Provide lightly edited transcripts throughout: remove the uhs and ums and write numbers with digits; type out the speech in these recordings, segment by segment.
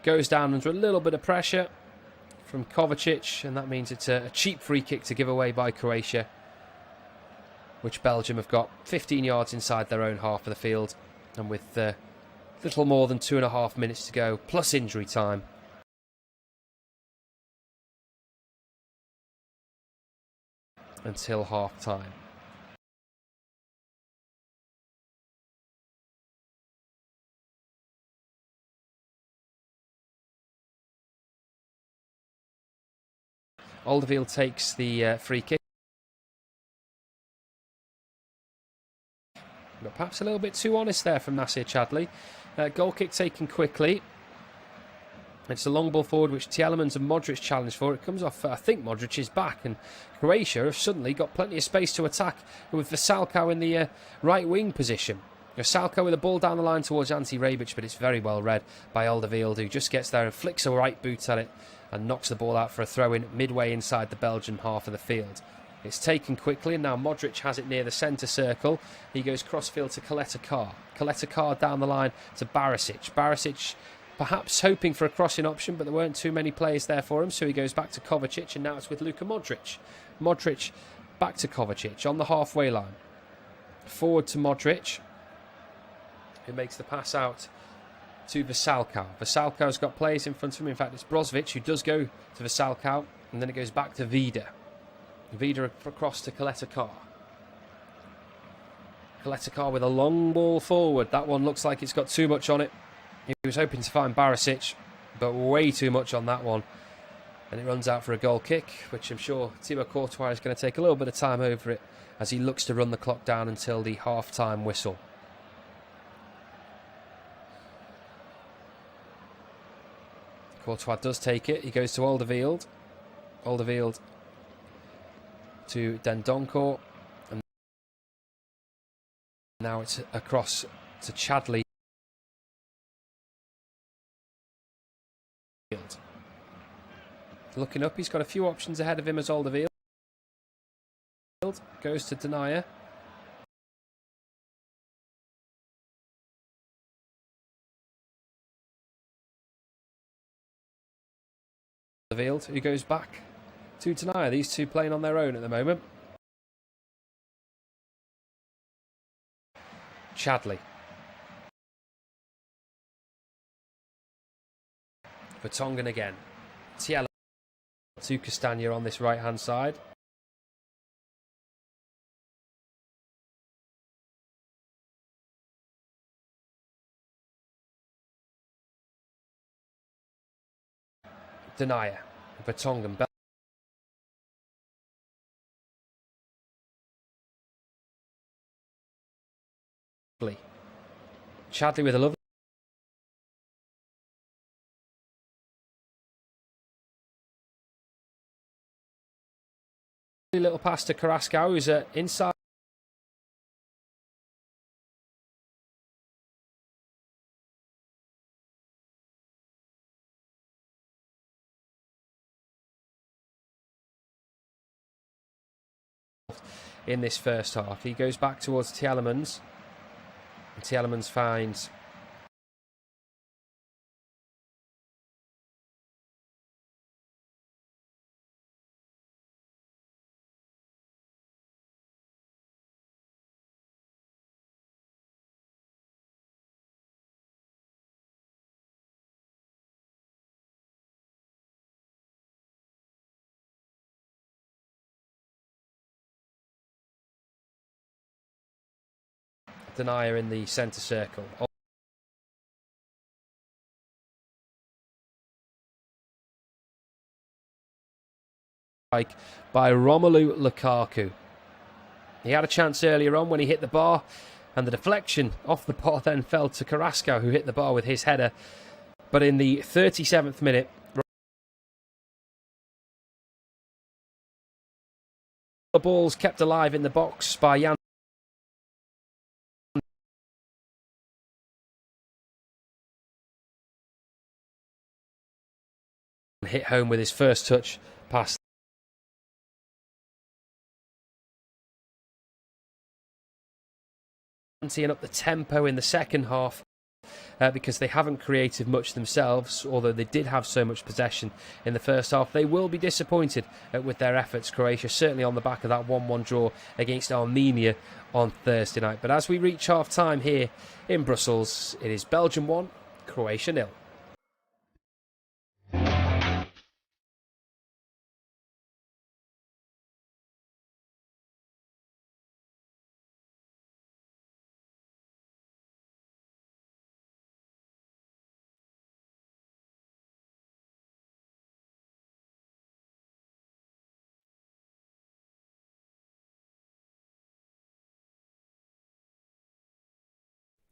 goes down under a little bit of pressure from Kovacic, and that means it's a cheap free kick to give away by Croatia, which Belgium have got 15 yards inside their own half of the field, and with little more than 2.5 minutes to go, plus injury time. Until half time. Alderweireld takes the free kick. But perhaps a little bit too honest there from Nasir Chadli. Goal kick taken quickly. It's a long ball forward which Tielemans and Modric challenge for. It comes off, I think, Modric's back, and Croatia have suddenly got plenty of space to attack with Vesalko in the right wing position. Vesalko with a ball down the line towards Ante Rebic, but it's very well read by Alderweireld, who just gets there and flicks a right boot at it and knocks the ball out for a throw-in midway inside the Belgian half of the field. It's taken quickly, and now Modric has it near the centre circle. He goes crossfield to Coletta Carr. Coletta Carr down the line to Barisic. Barisic perhaps hoping for a crossing option, but there weren't too many players there for him, so he goes back to Kovacic, and now it's with Luka Modric. Modric back to Kovacic on the halfway line. Forward to Modric, who makes the pass out to Vesalko. Vesalko's got players in front of him. In fact, it's Brozovic who does go to Vesalko, and then it goes back to Vida. Vida across to Coletta Carr. Coletta Carr with a long ball forward. That one looks like it's got too much on it. He was hoping to find Barisic, but way too much on that one. And it runs out for a goal kick, which I'm sure Thibaut Courtois is going to take a little bit of time over it as he looks to run the clock down until the half-time whistle. Courtois does take it. He goes to Alderweireld. Alderweireld to Dendoncourt. And now it's across to Chadli. Looking up, he's got a few options ahead of him as Alderweireld. Goes to Denier. Alderweireld, who goes back to Denier. These two playing on their own at the moment. Chadli. Vertonghen again. Tielemans to Castagna on this right hand side. Denier. Vertonghen. Chadli with a lovely little pass to Carrasco, who's inside. In this first half, he goes back towards Tielemans. And Tielemans finds Denier in the centre circle. By Romelu Lukaku. He had a chance earlier on when he hit the bar, and the deflection off the bar then fell to Carrasco, who hit the bar with his header. But in the 37th minute, the ball's kept alive in the box by Jan. Hit home with his first touch past. And up the tempo in the second half because they haven't created much themselves, although they did have so much possession in the first half. They will be disappointed with their efforts, Croatia, certainly on the back of that 1-1 draw against Armenia on Thursday night. But as we reach half-time here in Brussels, it is Belgium 1, Croatia 0.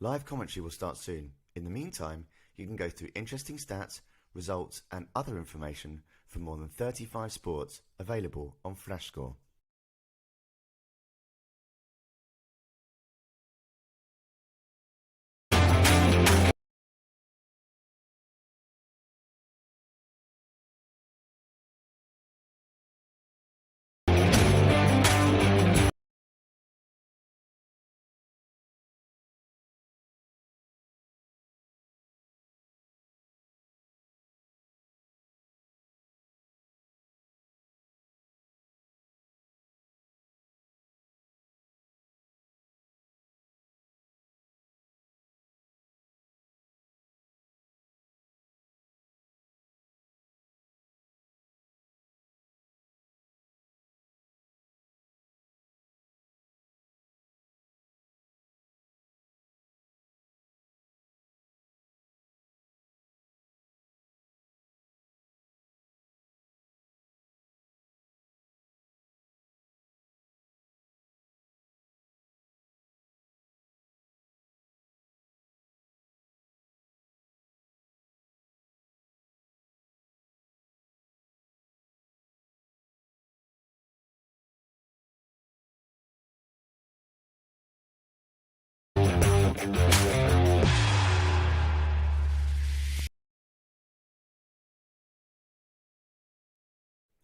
Live commentary will start soon. In the meantime, you can go through interesting stats, results and other information from more than 35 sports available on FlashScore.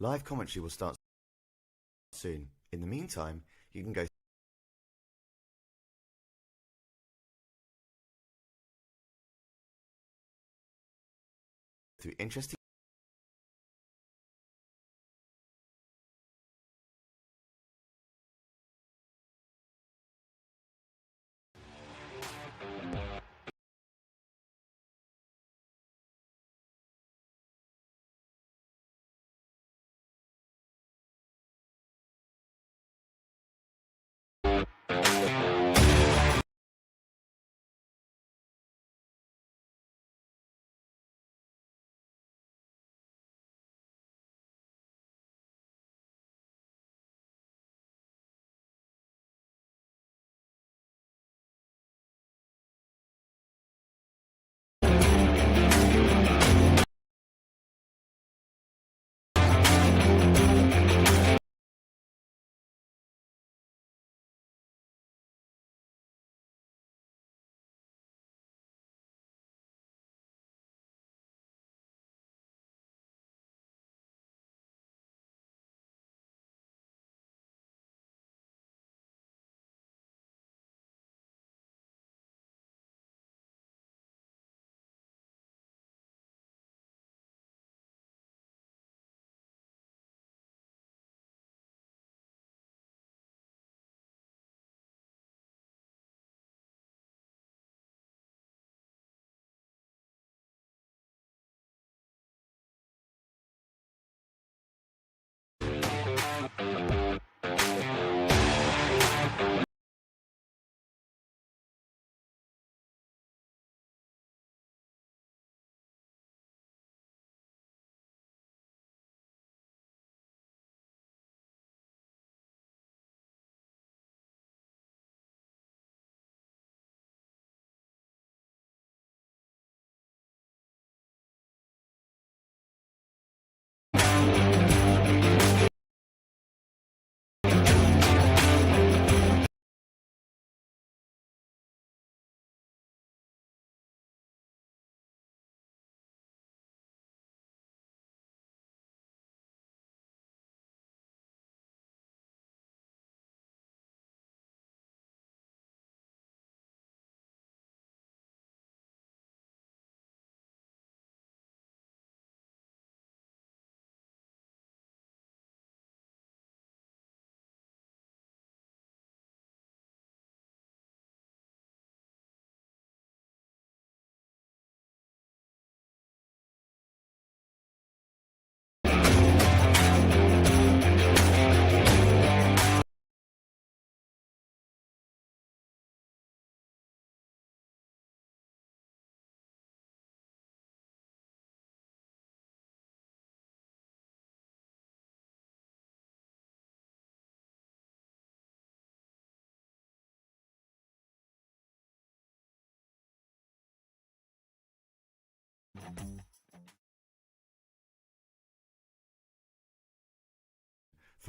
Live commentary will start soon. In the meantime, you can go through interesting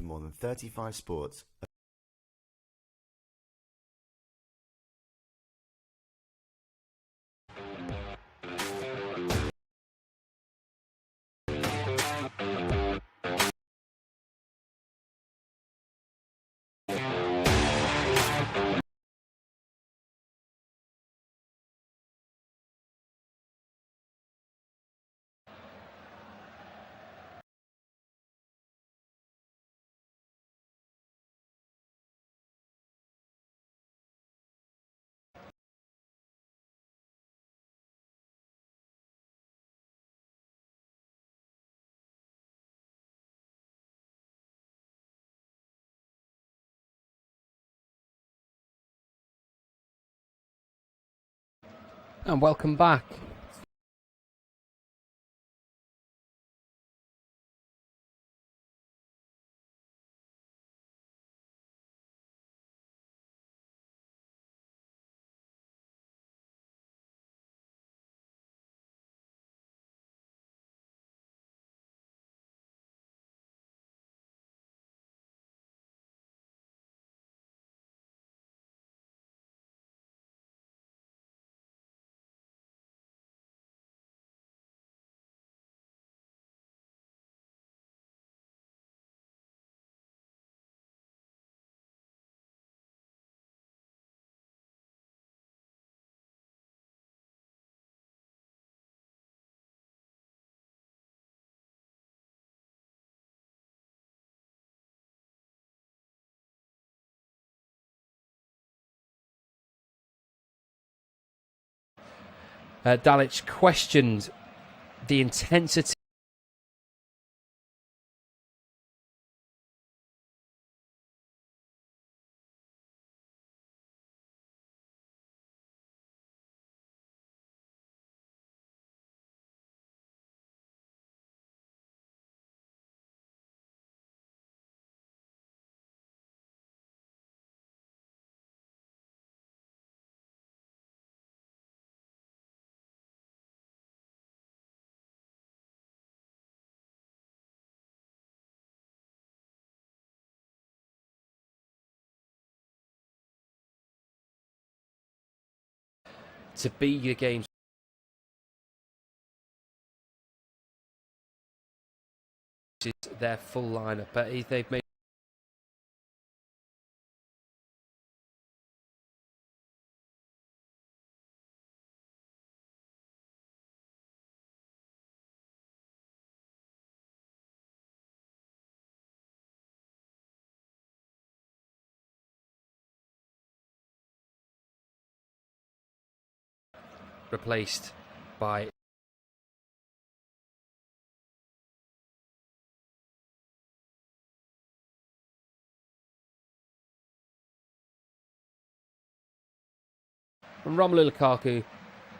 for more than 35 sports. And welcome back. Dalic questioned the intensity to be the game's their full lineup, but they've made replaced by Romelu Lukaku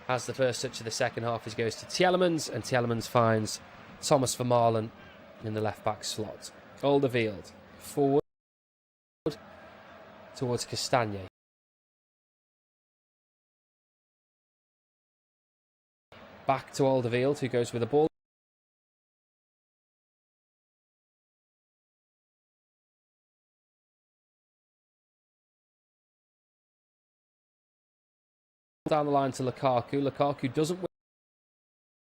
has the first touch of the second half as he goes to Tielemans, and Tielemans finds Thomas Vermaelen in the left back slot. Alderweireld forward towards Castagne. Back to Alderweireld, who goes with the ball. Down the line to Lukaku. Lukaku doesn't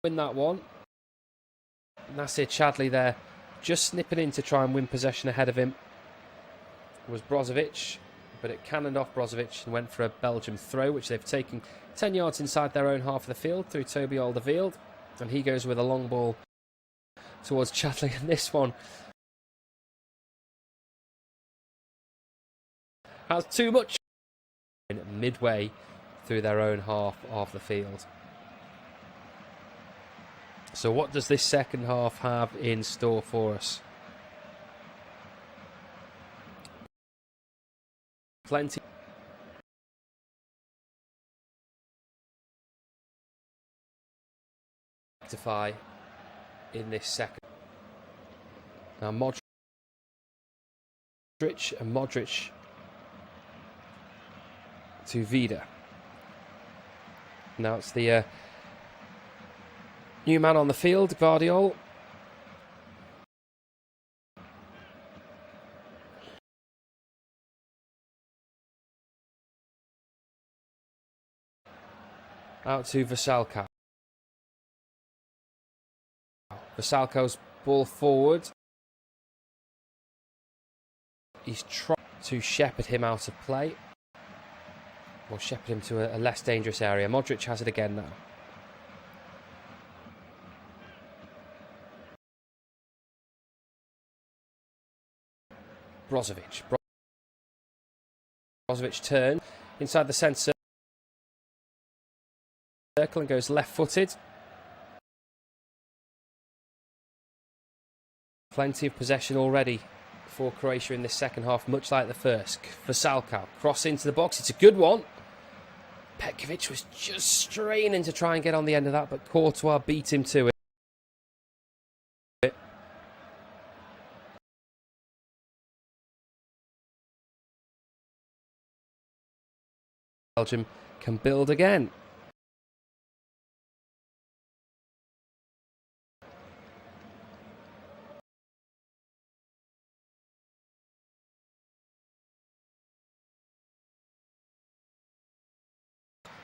win that one. Nasir Chadli there, just snipping in to try and win possession ahead of him was Brozovic, but it cannoned off Brozovic and went for a Belgium throw, which they've taken 10 yards inside their own half of the field through Toby Alderweireld, and he goes with a long ball towards Chadli, and this one has too much midway through their own half of the field. So what does this second half have in store for us? Plenty. Rectify in this second. Now Modric and Modric to Vida. Now it's the new man on the field, Guardiola. Out to Vasalko. Vasalko's ball forward. He's trying to shepherd him out of play. Or shepherd him to a less dangerous area. Modric has it again now. Brozovic turns inside the centre circle and goes left-footed. Plenty of possession already for Croatia in this second half, much like the first. Vasalko, cross into the box. It's a good one. Petkovic was just straining to try and get on the end of that, but Courtois beat him to it. Belgium can build again.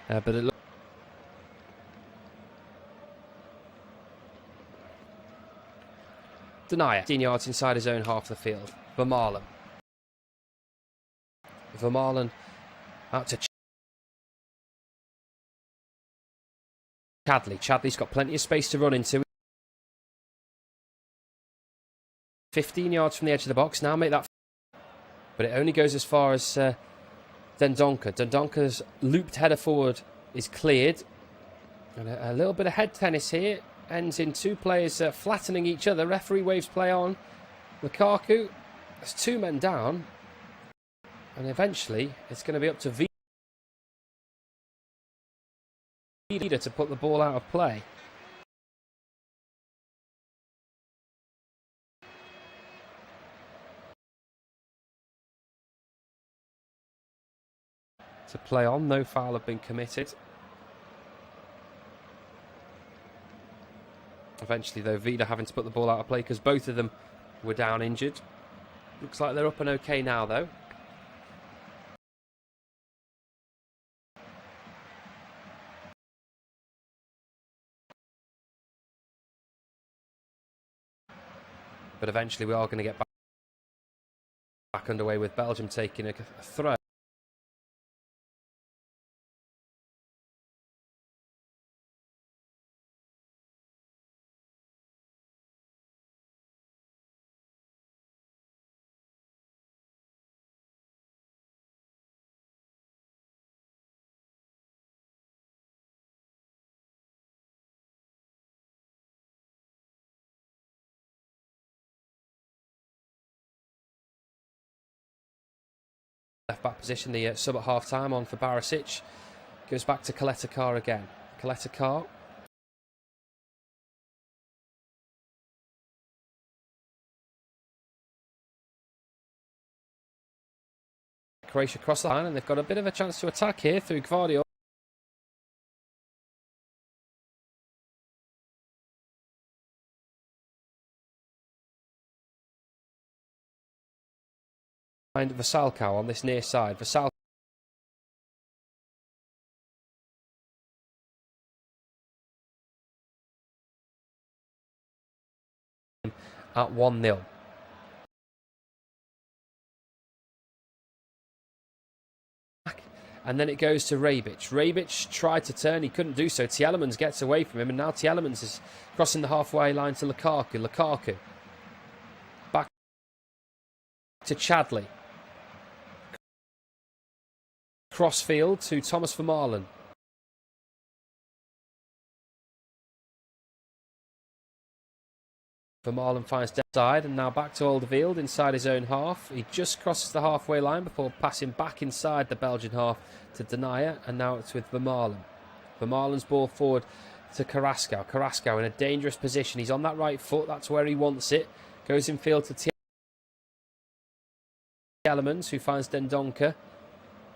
But it looks Denier, 15 yards inside his own half of the field. Vermaelen out to Chadli. Chadli's got plenty of space to run into. 15 yards from the edge of the box. Now make that. But it only goes as far as Dendoncker. Dendonker's looped header forward is cleared. And a little bit of head tennis here. Ends in two players flattening each other. Referee waves play on. Lukaku. There's two men down. And eventually it's going to be up to Vida to put the ball out of play. To play on, no foul have been committed. Eventually though, Vida having to put the ball out of play because both of them were down injured. Looks like they're up and okay now though. But eventually we are going to get back underway with Belgium taking a throw. Left back position, the sub at half time on for Barisic. Goes back to Kaleta again. Kaleta. Croatia cross the line and they've got a bit of a chance to attack here through Gvardiol. Find Vasalko on this near side. Vasalko at 1-0. And then it goes to Rebic. Rebic tried to turn, he couldn't do so. Tielemans gets away from him, and now Tielemans is crossing the halfway line to Lukaku. Lukaku back to Chadli. Crossfield to Thomas Vermaelen. Vermaelen finds dead side and now back to Alderweireld inside his own half. He just crosses the halfway line before passing back inside the Belgian half to Denier, and now it's with Vermaelen. Vermaelen's ball forward to Carrasco. Carrasco in a dangerous position. He's on that right foot. That's where he wants it. Goes in field to Tielemans, who finds Dendoncker.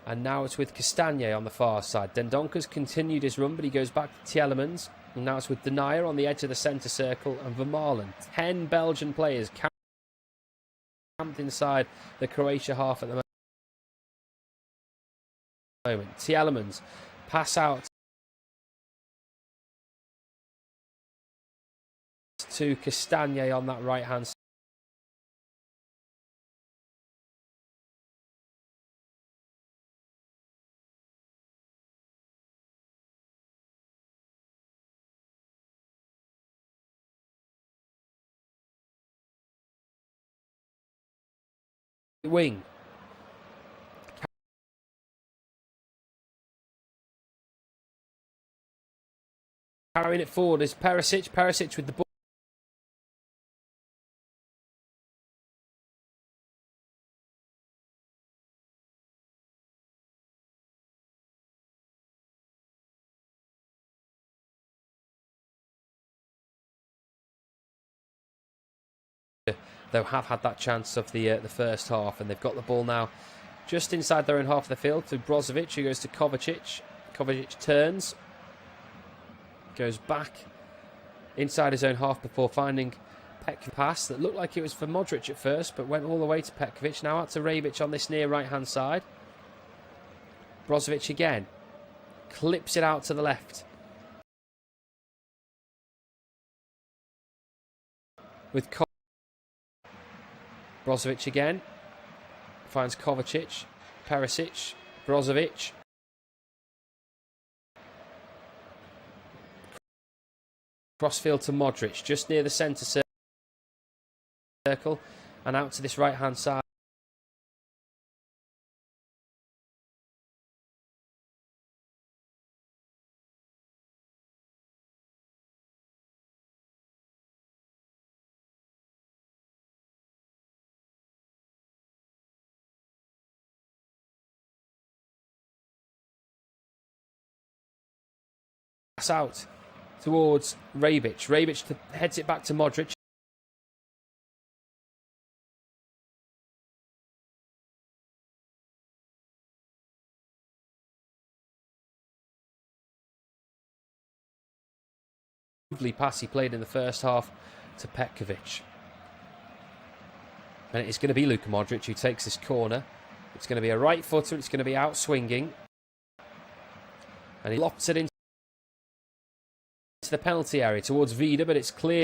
And now it's with Castagne on the far side. Dendonker's continued his run, but he goes back to Tielemans. And now it's with Denier on the edge of the centre circle and Vermaelen. 10 Belgian players camped inside the Croatia half at the moment. Tielemans pass out to Castagne on that right-hand side. Wing. Carrying it forward is Perisic. Perisic with the ball. They'll have had that chance of the first half, and they've got the ball now just inside their own half of the field to Brozovic, who goes to Kovacic. Kovacic turns, goes back inside his own half before finding Petkovic pass that looked like it was for Modric at first, but went all the way to Petkovic. Now out to Rebic on this near right-hand side. Brozovic again. Clips it out to the left. With Brozovic again. Finds Kovacic. Perisic. Brozovic. Crossfield to Modric, just near the centre circle, and out to this right-hand side. Pass out towards Rebic. Rebic heads it back to Modric. Lovely pass he played in the first half to Petkovic. And it is going to be Luka Modric who takes this corner. It's going to be a right footer. It's going to be out swinging. And he lofts it into the penalty area towards Vida, but it's clear.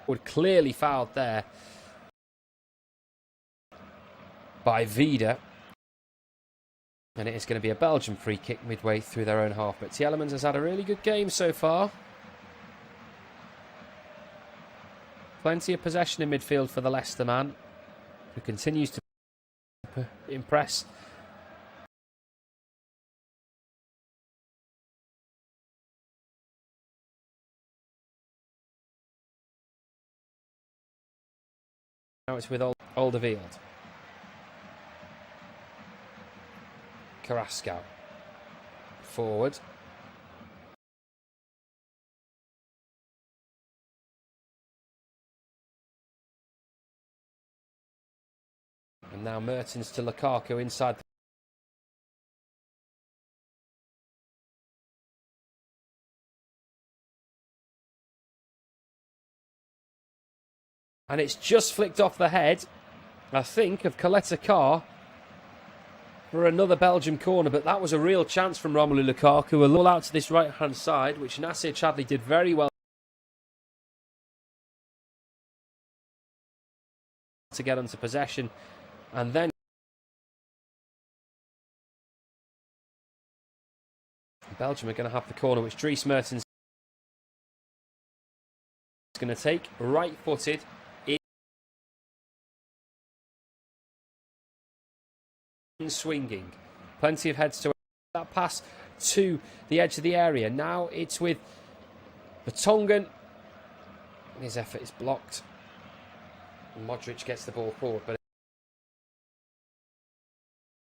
Would clearly fouled there by Vida. And it is going to be a Belgian free kick midway through their own half. But Tielemans has had a really good game so far. Plenty of possession in midfield for the Leicester man, who continues to impress. Now it's with Alderweireld. Carrasco. Forward. And now Mertens to Lukaku inside. And it's just flicked off the head, I think, of Coletta Carr for another Belgium corner. But that was a real chance from Romelu Lukaku. A lull out to this right-hand side, which Nasir Chadli did very well to get onto possession. And then Belgium are going to have the corner, which Dries Mertens is going to take right-footed. Swinging, plenty of heads to that pass to the edge of the area. Now it's with Vertonghen. His effort is blocked. Modric gets the ball forward, but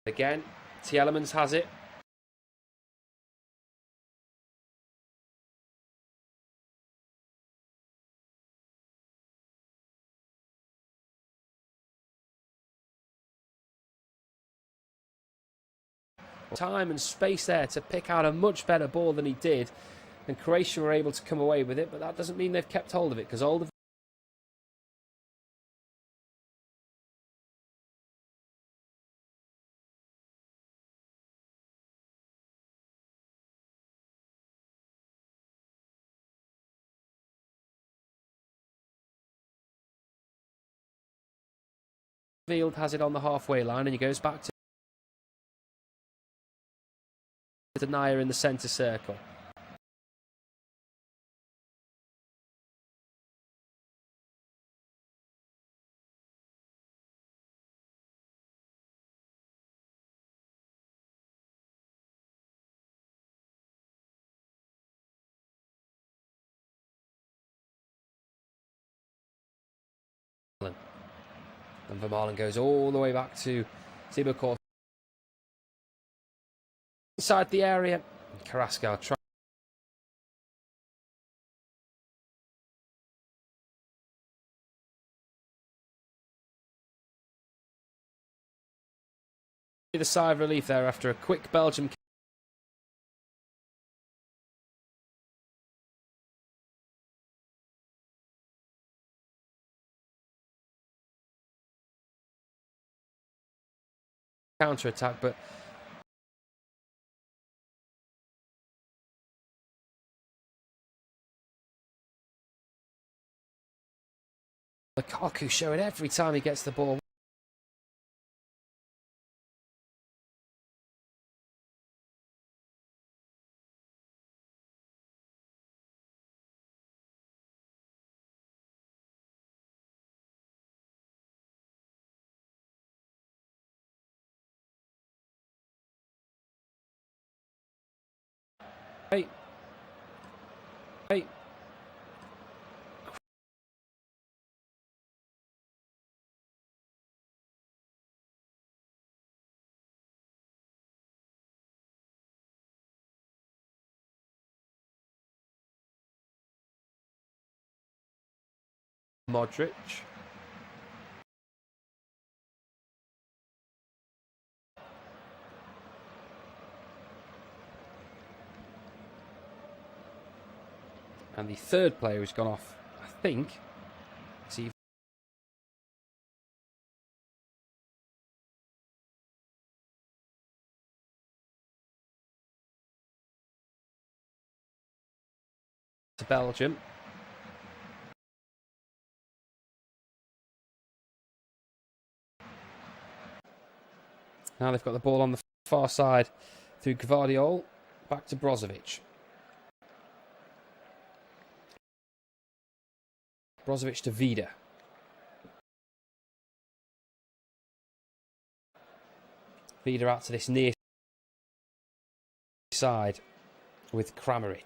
again, Tielemans has it. Time and space there to pick out a much better ball than he did, and Croatia were able to come away with it, but that doesn't mean they've kept hold of it, because Field has it on the halfway line, and he goes back to Denier in the centre circle. And Vermaelen goes all the way back to Thibaut inside the area. Carrasco tries the sigh of relief there after a quick Belgium. Counter attack, but Lukaku show it every time he gets the ball. Hey. Modric. And the third player who's gone off, I think, see to Belgium. Now they've got the ball on the far side through Gvardiol, back to Brozovic. Brozovic to Vida. Vida out to this near side with Kramaric.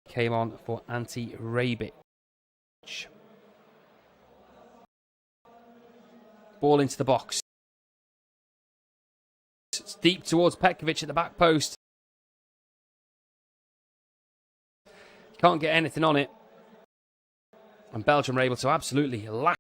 Came on for Ante Rebic. Ball into the box. It's deep towards Petkovic at the back post. Can't get anything on it. And Belgium are able to absolutely lash.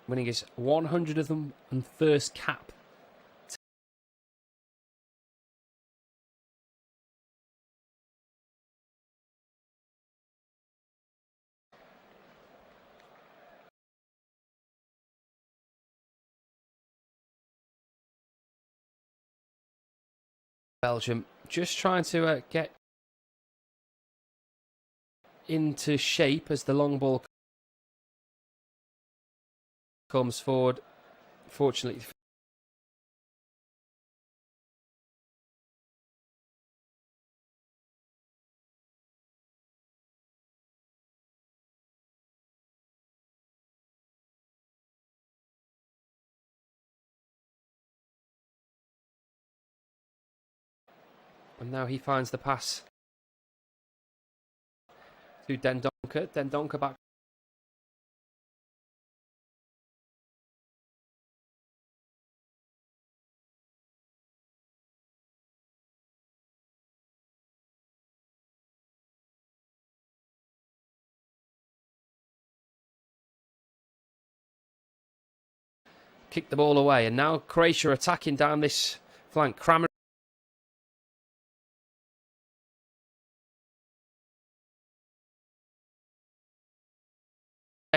Winning his 101st cap. Belgium just trying to get into shape as the long ball comes forward. Fortunately, and now he finds the pass to Dendoncker. Dendoncker back. Kick the ball away, and now Croatia attacking down this flank. Kramaric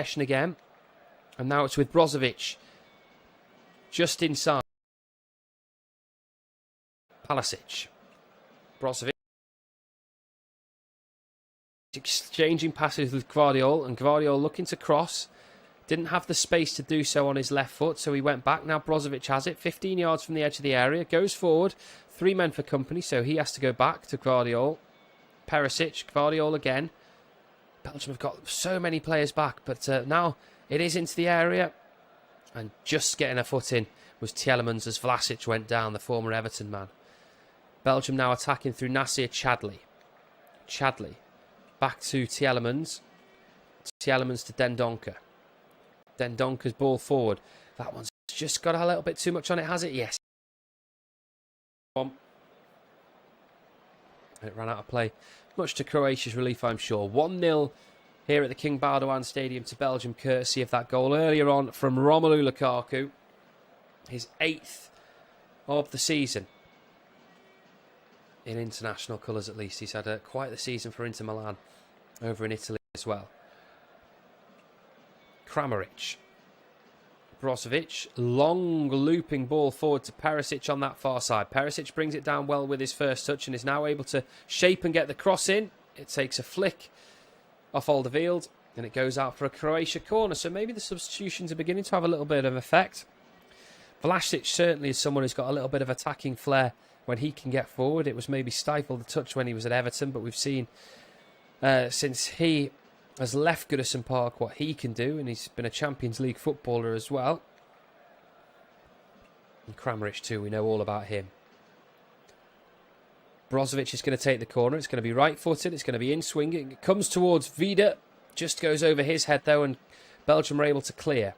possession again. And now it's with Brozovic. Just inside. Palasic. Brozovic. Exchanging passes with Gvardiol. And Gvardiol looking to cross. Didn't have the space to do so on his left foot, so he went back. Now Brozovic has it. 15 yards from the edge of the area. Goes forward. 3 men for company, so he has to go back to Gvardiol. Perisic. Gvardiol again. Belgium have got so many players back, but now it is into the area. And just getting a foot in was Tielemans as Vlasic went down, the former Everton man. Belgium now attacking through Nasir Chadli. Chadli. Back to Tielemans. Tielemans to Dendoncker. Dendonker's ball forward. That one's just got a little bit too much on it, has it? Yes. It ran out of play. Much to Croatia's relief, I'm sure. 1-0 here at the King Baudouin Stadium to Belgium, courtesy of that goal earlier on from Romelu Lukaku. His 8th of the season. In international colours, at least. He's had quite the season for Inter Milan over in Italy as well. Kramaric. Brozovic. Long looping ball forward to Perisic on that far side. Perisic brings it down well with his first touch and is now able to shape and get the cross in. It takes a flick off Alderweireld and it goes out for a Croatia corner. So maybe the substitutions are beginning to have a little bit of effect. Vlasic certainly is someone who's got a little bit of attacking flair when he can get forward. It was maybe stifled a touch when he was at Everton, but we've seen since he has left Goodison Park what he can do, and he's been a Champions League footballer as well. And Kramaric too, we know all about him. Brozovic is going to take the corner. It's going to be right-footed. It's going to be in-swinging. It comes towards Vida. Just goes over his head, though, and Belgium are able to clear.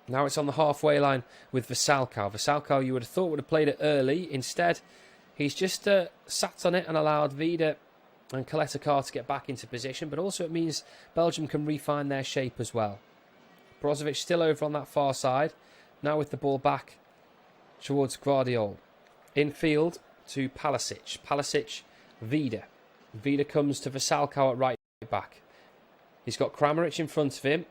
Now it's on the halfway line with Vasalkau. Vasalkau, you would have thought, would have played it early. Instead, he's just sat on it and allowed Vida and Kaleta-Kar to get back into position. But also it means Belgium can refine their shape as well. Brozovic still over on that far side. Now with the ball back towards Gvardiol. Infield to Palasic. Palasic, Vida. Vida comes to Vasalkau at right back. He's got Kramaric in front of him.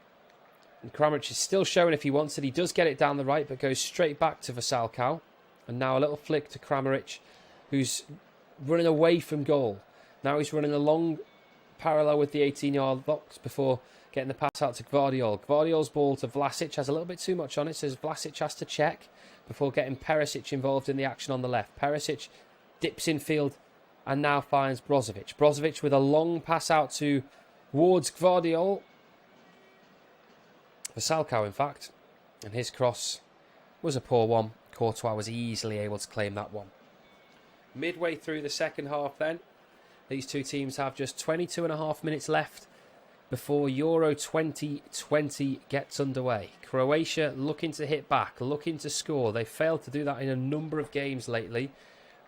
And Kramaric is still showing if he wants it. He does get it down the right, but goes straight back to Vasalkau. And now a little flick to Kramaric, who's running away from goal. Now he's running along parallel with the 18-yard box before getting the pass out to Gvardiol. Gvardiol's ball to Vlasic has a little bit too much on it, so Vlasic has to check before getting Perisic involved in the action on the left. Perisic dips in field and now finds Brozovic. Brozovic with a long pass out towards Gvardiol. Vasalkau, in fact. And his cross was a poor one. Courtois was easily able to claim that one. Midway through the second half then, these two teams have just 22.5 minutes left before Euro 2020 gets underway. Croatia looking to hit back, looking to score. They failed to do that in a number of games lately.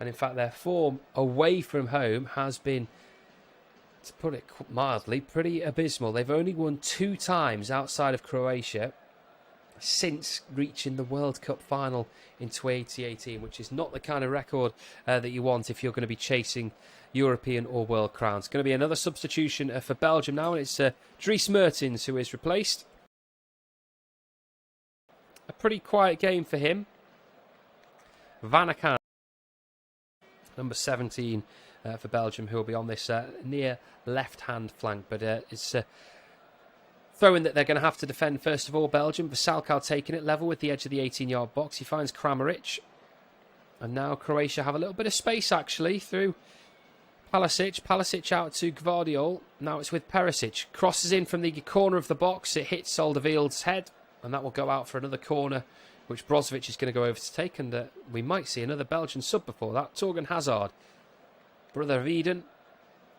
And in fact, their form away from home has been, to put it mildly, pretty abysmal. They've only won 2 times outside of Croatia since reaching the World Cup final in 2018, which is not the kind of record that you want if you're going to be chasing European or World crowns. Going to be another substitution for Belgium now, and it's Dries Mertens who is replaced. A pretty quiet game for him. Vanakan, number 17 for Belgium, who will be on this near left-hand flank, but it's throwing that they're going to have to defend first of all. Belgium, Vasalkau taking it level with the edge of the 18-yard box. He finds Kramaric, and now Croatia have a little bit of space actually through Palasic. Palasic out to Gvardiol. Now it's with Perisic. Crosses in from the corner of the box. It hits Alderweireld's head, and that will go out for another corner, which Brozovic is going to go over to take, and we might see another Belgian sub before that. Torgan Hazard, brother of Eden,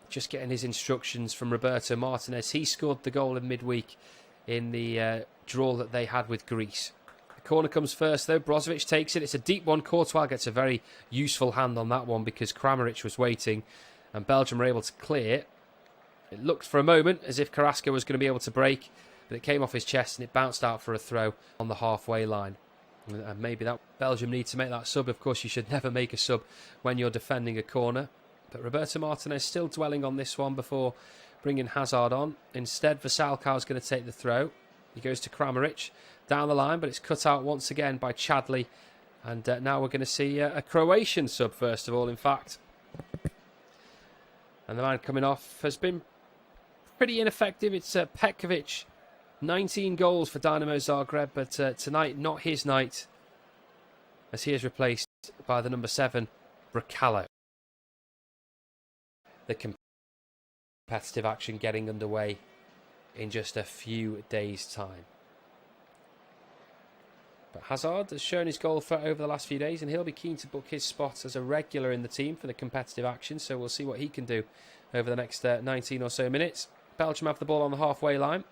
just getting his instructions from Roberto Martinez. He scored the goal in midweek in the draw that they had with Greece. The corner comes first though. Brozovic takes it. It's a deep one. Courtois gets a very useful hand on that one because Kramaric was waiting and Belgium were able to clear. It looked for a moment as if Carrasco was going to be able to break, but it came off his chest and it bounced out for a throw on the halfway line. And maybe that Belgium need to make that sub. Of course, you should never make a sub when you're defending a corner. But Roberto Martinez still dwelling on this one before bringing Hazard on. Instead, Vasalkow's going to take the throw. He goes to Kramaric down the line, but it's cut out once again by Chadley. And now we're going to see a Croatian sub, first of all, in fact. And the man coming off has been pretty ineffective. It's Petkovic. 19 goals for Dynamo Zagreb, but tonight, not his night, as he is replaced by the number 7, Bracalo. The competitive action getting underway in just a few days' time. But Hazard has shown his goal for over the last few days, and he'll be keen to book his spot as a regular in the team for the competitive action, so we'll see what he can do over the next 19 or so minutes. Belgium have the ball on the halfway line.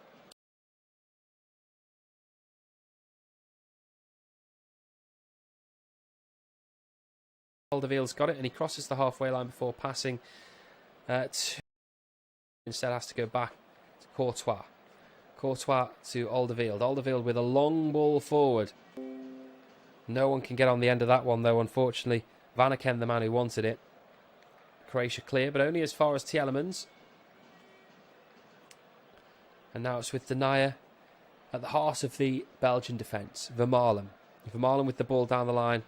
Alderweireld's got it, and he crosses the halfway line before passing instead has to go back to Courtois. Courtois to Alderweireld. Alderweireld with a long ball forward. No one can get on the end of that one, though, unfortunately. Vanaken, the man who wanted it. Croatia clear, but only as far as Tielemans. And now it's with Denier at the heart of the Belgian defence. Vermaelen. Vermaelen with the ball down the line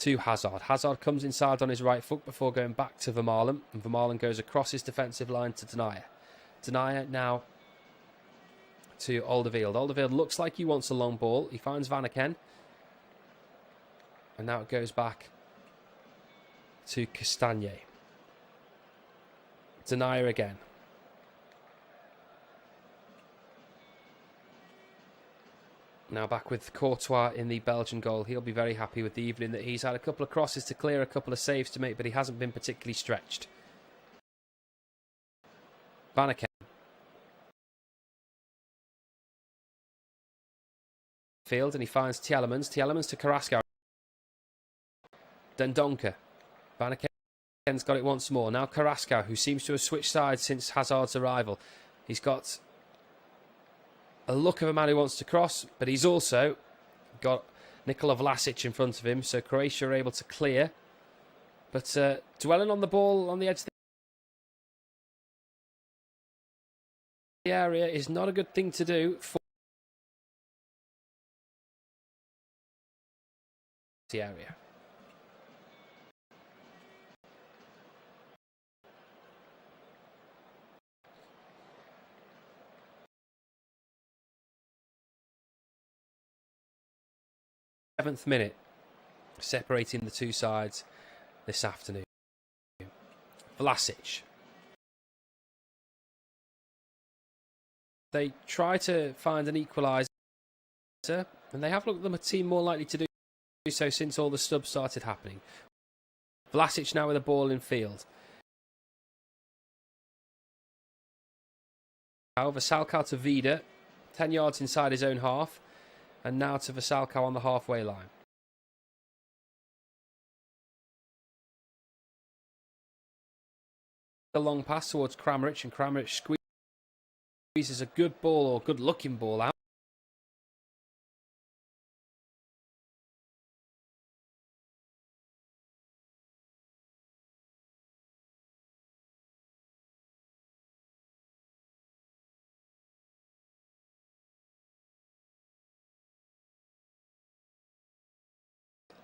to Hazard. Hazard comes inside on his right foot before going back to Vermaelen. And Vermaelen goes across his defensive line to Denier. Denier now to Alderweireld. Alderweireld looks like he wants a long ball. He finds Vanaken. And now it goes back to Castagne. Denier again. Now back with Courtois in the Belgian goal. He'll be very happy with the evening that he's had. A couple of crosses to clear, a couple of saves to make, but he hasn't been particularly stretched. Vanaken. Field, and he finds Tielemans. Tielemans to Carrasco. Dendoncker. Vanaken's got it once more. Now Carrasco, who seems to have switched sides since Hazard's arrival. He's got a look of a man who wants to cross, but he's also got Nikola Vlasic in front of him, so Croatia are able to clear. But dwelling on the ball on the edge of the area is not a good thing to do for the area. Seventh minute, separating the two sides this afternoon. Vlasic. They try to find an equaliser, and they have looked at them a team more likely to do so since all the subs started happening. Vlasic now with the ball in field. Vasalkov to Vida, 10 yards inside his own half. And now to Vasalkov on the halfway line. A long pass towards Kramaric, and Kramaric squeezes a good ball, or good looking ball, out.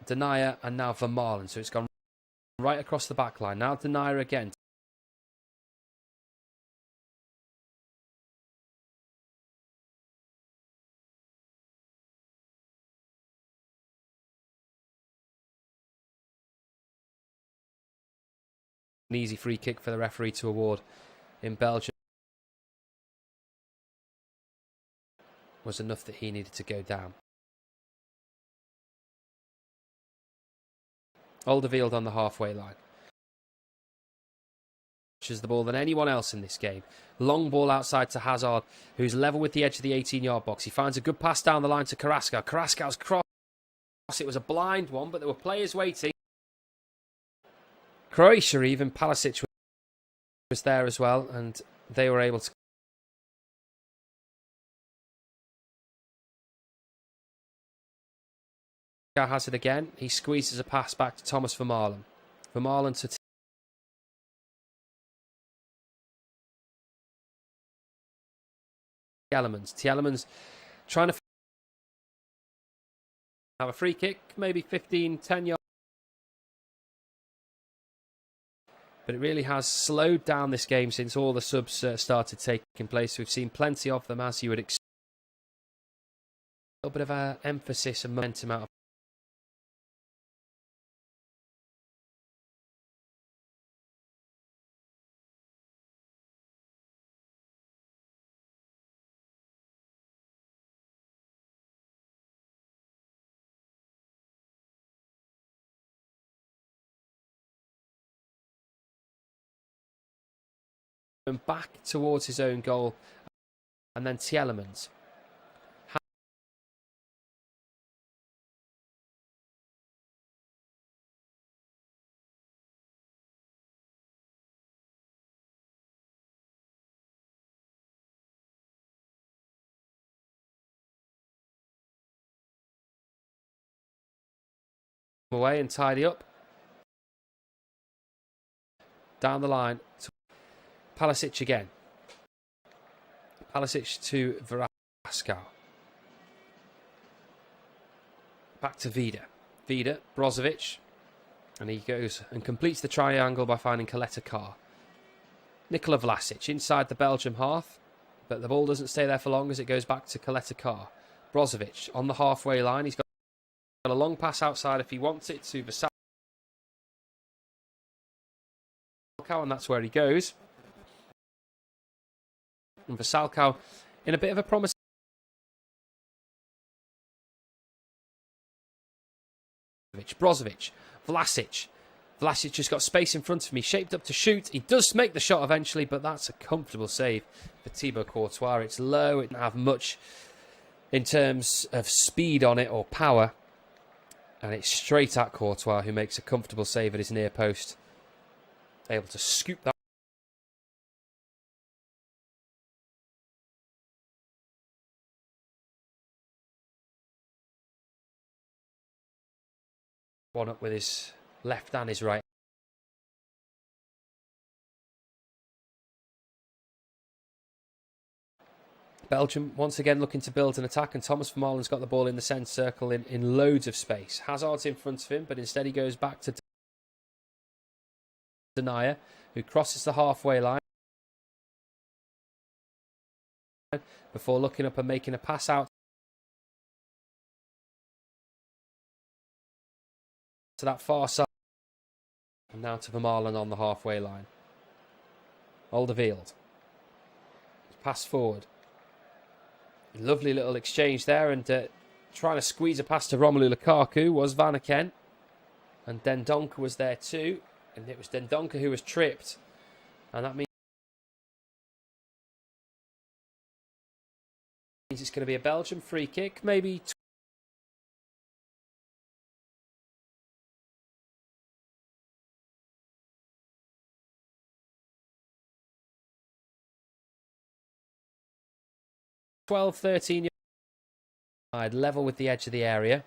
Denier and now Vermaelen. So it's gone right across the back line. Now Denier again. An easy free kick for the referee to award in Belgium. Was enough that he needed to go down. Alderweireld on the halfway line. Touches the ball than anyone else in this game. Long ball outside to Hazard, who's level with the edge of the 18-yard box. He finds a good pass down the line to Carrasco. Carrasco's cross. It was a blind one, but there were players waiting. Croatia, even Palisic was there as well, and they were able to. Has it again. He squeezes a pass back to Thomas Vermaelen. Vermaelen to Tielemans trying to have a free kick, maybe 15, 10 yards. But it really has slowed down this game since all the subs started taking place. We've seen plenty of them, as you would expect. A little bit of emphasis and momentum out of back towards his own goal. And then Tielemans. Away and tidy up. Down the line to Palisic again. Palisic to Veraskau. Back to Vida. Vida, Brozovic. And he goes and completes the triangle by finding Kaleta Kar. Nikola Vlasic inside the Belgium half. But the ball doesn't stay there for long as it goes back to Kaleta Kar. Brozovic on the halfway line. He's got a long pass outside if he wants it to Vasalkau, and that's where he goes. And Vasalkau in a bit of a promising Brozovic, Vlasic. Vlasic just got space in front of me, shaped up to shoot. He does make the shot eventually, but that's a comfortable save for Thibaut Courtois. It's low, it doesn't have much in terms of speed on it or power. And it's straight at Courtois, who makes a comfortable save at his near post. Able to scoop that one up with his left and his right. Belgium once again looking to build an attack, and Thomas Vermeulen's got the ball in the centre circle in loads of space. Hazard's in front of him, but instead he goes back to Denier, who crosses the halfway line before looking up and making a pass out to that far side. And now to Vermeulen on the halfway line. Alderweireld. Pass forward. Lovely little exchange there, and trying to squeeze a pass to Romelu Lukaku was Van Aken. And Dendoncker was there too. And it was Dendoncker who was tripped. And that means it's going to be a Belgian free kick. Maybe 12, 13 yards, level with the edge of the area.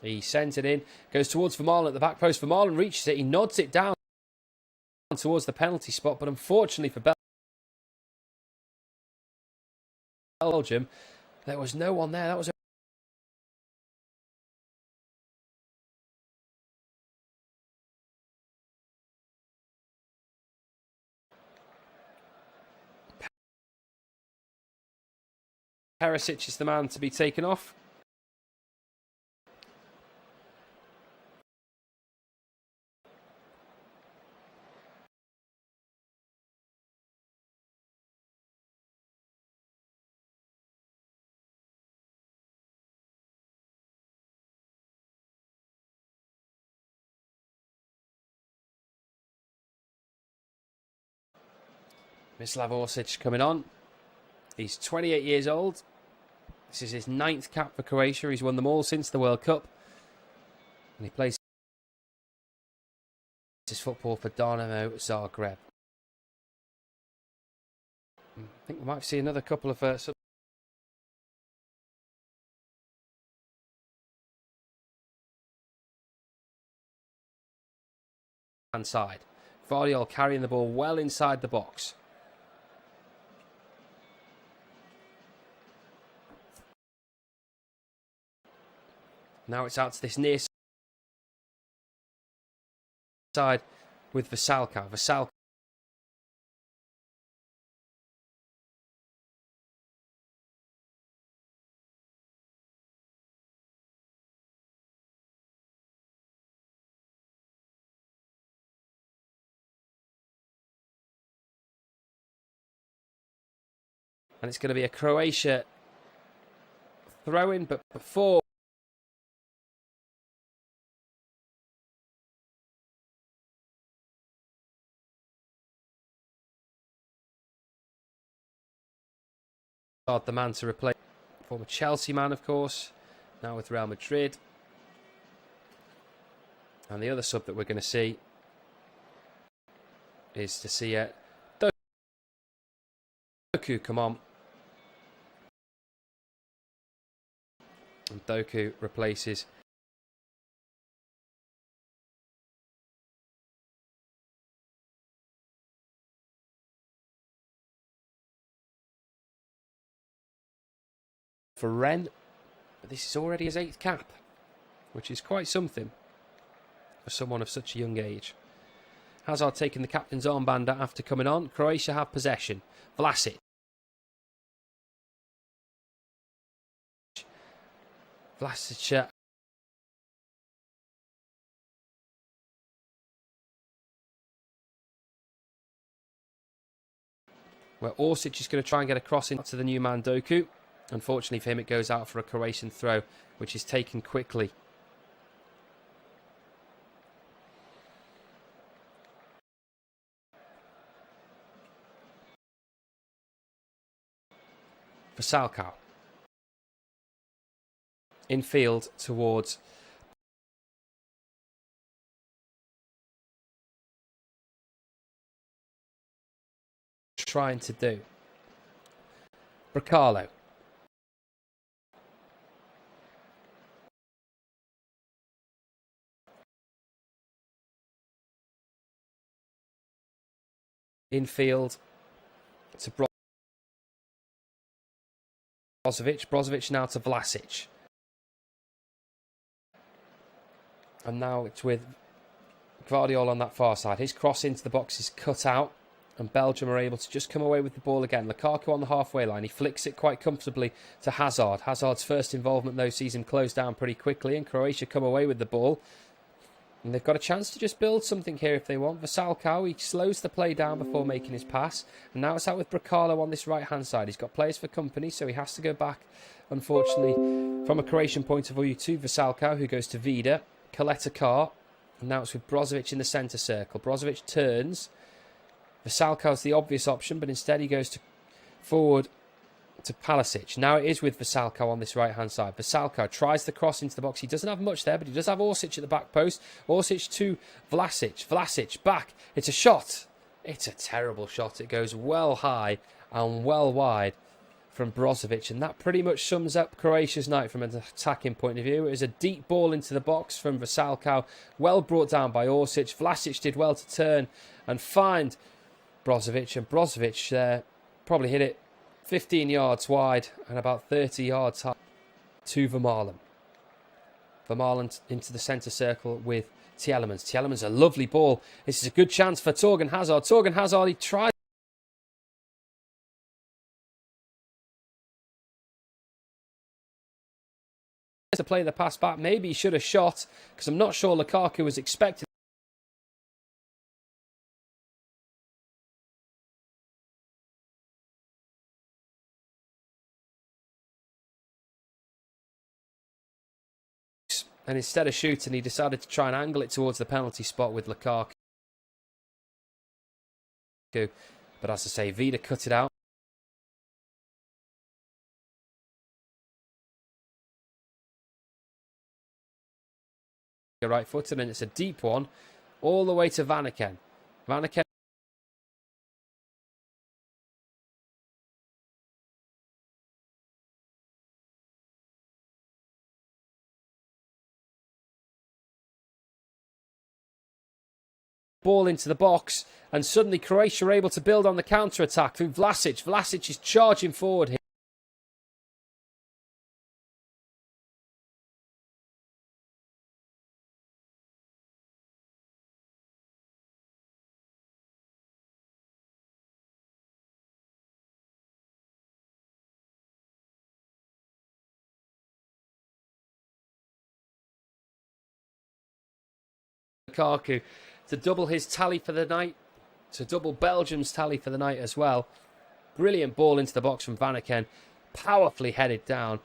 He sends it in, goes towards Vermeulen at the back post. Vermeulen reaches it, he nods it down towards the penalty spot, but unfortunately for Belgium, there was no one there. That was Perisic is the man to be taken off. Mislav Orsic coming on. He's 28 years old. This is his 9th cap for Croatia. He's won them all since the World Cup. And he plays his football for Dynamo Zagreb. I think we might see another couple of hand side. Vardiol carrying the ball well inside the box. Now it's out to this near side with Vasalka. Vasalka. And it's going to be a Croatia throw-in, but before the man to replace former Chelsea man, of course, now with Real Madrid. And the other sub that we're going to see is to see Doku come on. And Doku replaces for Ren, but this is already his 8th cap, which is quite something for someone of such a young age. Hazard taking the captain's armband after coming on. Croatia have possession. Vlasic. Where Orsic is going to try and get a cross into the new man Doku. Unfortunately for him, it goes out for a Croatian throw, which is taken quickly. For Salkau. Infield towards trying to do. Bracalo. Infield to Brozovic. Brozovic now to Vlasic. And now it's with Guardiola on that far side. His cross into the box is cut out. And Belgium are able to just come away with the ball again. Lukaku on the halfway line. He flicks it quite comfortably to Hazard. Hazard's first involvement, though, sees him close down pretty quickly. And Croatia come away with the ball. And they've got a chance to just build something here if they want. Vasalkau, he slows the play down before making his pass. And now it's out with Bracalo on this right-hand side. He's got players for company, so he has to go back, unfortunately, from a Croatian point of view, to Vasalkau, who goes to Vida. Coletta Carr. And now it's with Brozovic in the centre circle. Brozovic turns. Vasalkau's the obvious option, but instead he goes forward to Palisic. Now it is with Vasalkau on this right-hand side. Vasalkau tries the cross into the box. He doesn't have much there, but he does have Orsic at the back post. Orsic to Vlasic. Vlasic back. It's a shot. It's a terrible shot. It goes well high and well wide from Brozovic, and that pretty much sums up Croatia's night from an attacking point of view. It was a deep ball into the box from Vasalkau, well brought down by Orsic. Vlasic did well to turn and find Brozovic, and Brozovic probably hit it 15 yards wide and about 30 yards high to Vermaelen. Vermaelen into the centre circle with Tielemans. Tielemans, a lovely ball. This is a good chance for Torgan Hazard. Torgan Hazard, he tries to play the pass back. Maybe he should have shot, because I'm not sure Lukaku was expecting and instead of shooting, he decided to try and angle it towards the penalty spot with Lukaku. But as I say, Vida cut it out. Right footed, and it's a deep one all the way to Vanaken. Vanaken ball into the box, and suddenly Croatia are able to build on the counter-attack through Vlasic. Vlasic is charging forward here. Lukaku to double his tally for the night, to double Belgium's tally for the night as well. Brilliant ball into the box from Vanaken, powerfully headed down.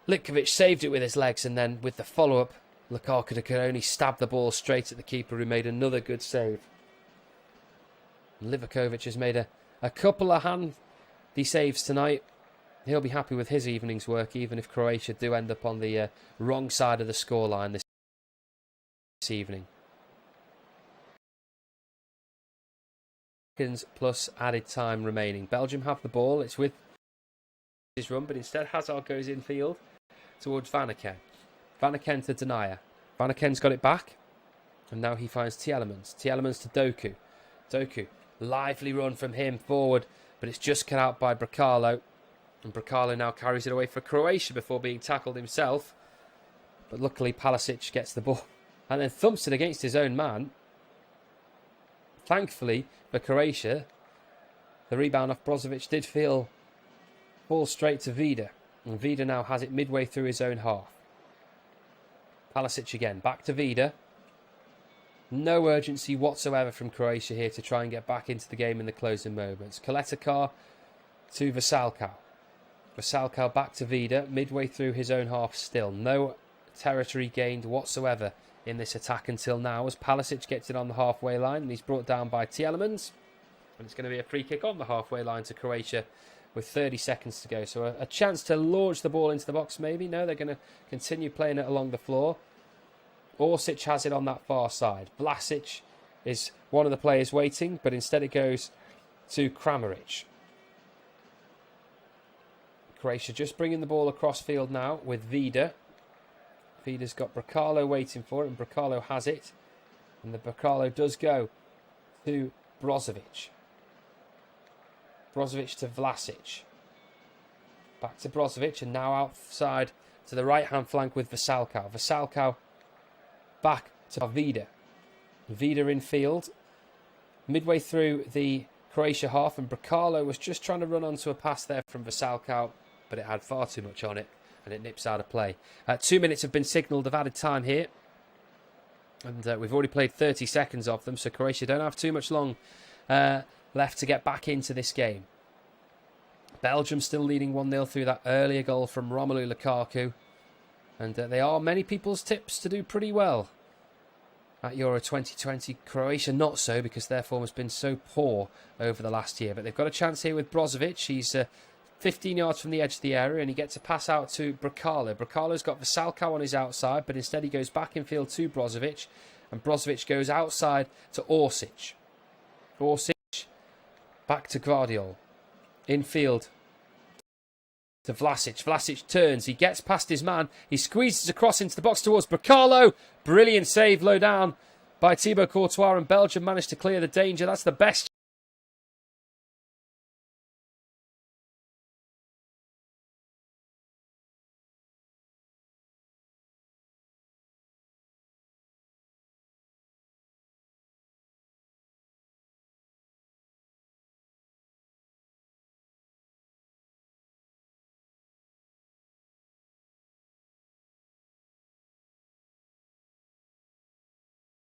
Litkovic saved it with his legs, and then with the follow-up, Lukaku could only stab the ball straight at the keeper, who made another good save. Livakovic has made a couple of handy saves tonight. He'll be happy with his evening's work, even if Croatia do end up on the wrong side of the scoreline this evening. Seconds plus added time remaining. Belgium have the ball. It's with his run, but instead Hazard goes infield towards Vanaken. Vanaken to Denier. Vanaken's got it back, and now he finds Tielemans. Tielemans to Doku. Doku, lively run from him forward, but it's just cut out by Brekalo. And Brekalo now carries it away for Croatia before being tackled himself. But luckily Palisic gets the ball and then thumps it against his own man. Thankfully for Croatia, the rebound off Brozovic did fall straight to Vida. And Vida now has it midway through his own half. Palisic again, back to Vida. No urgency whatsoever from Croatia here to try and get back into the game in the closing moments. Koletakar to Vasalkau. Vasalkau back to Vida, midway through his own half still. No territory gained whatsoever in this attack until now, as Palisic gets it on the halfway line, and he's brought down by Tielemans. And it's going to be a free kick on the halfway line to Croatia with 30 seconds to go. So a chance to launch the ball into the box maybe. No, they're going to continue playing it along the floor. Orsic has it on that far side. Vlasic is one of the players waiting, but instead it goes to Kramaric. Croatia just bringing the ball across field now with Vida. Vida's got Brekalo waiting for it, and Brekalo has it. And the Brekalo does go to Brozovic. Brozovic to Vlasic. Back to Brozovic, and now outside to the right-hand flank with Vasalkau. Vasalkau back to Vida. Vida in field. Midway through the Croatia half, and Brekalo was just trying to run onto a pass there from Vasalkau, but it had far too much on it, and it nips out of play. 2 minutes have been signalled of added time here, and we've already played 30 seconds of them, so Croatia don't have too much long left to get back into this game. Belgium still leading 1-0 through that earlier goal from Romelu Lukaku, and they are many people's tips to do pretty well at Euro 2020. Croatia not so, because their form has been so poor over the last year, but they've got a chance here with Brozovic. He's 15 yards from the edge of the area, and he gets a pass out to Brekalo. Brekalo's got Vasalkau on his outside, but instead he goes back in field to Brozovic, and Brozovic goes outside to Orsic. Orsic back to Gvardiol. Infield to Vlasic. Vlasic turns, he gets past his man, he squeezes across into the box towards Brekalo. Brilliant save low down by Thibaut Courtois, and Belgium managed to clear the danger. That's the best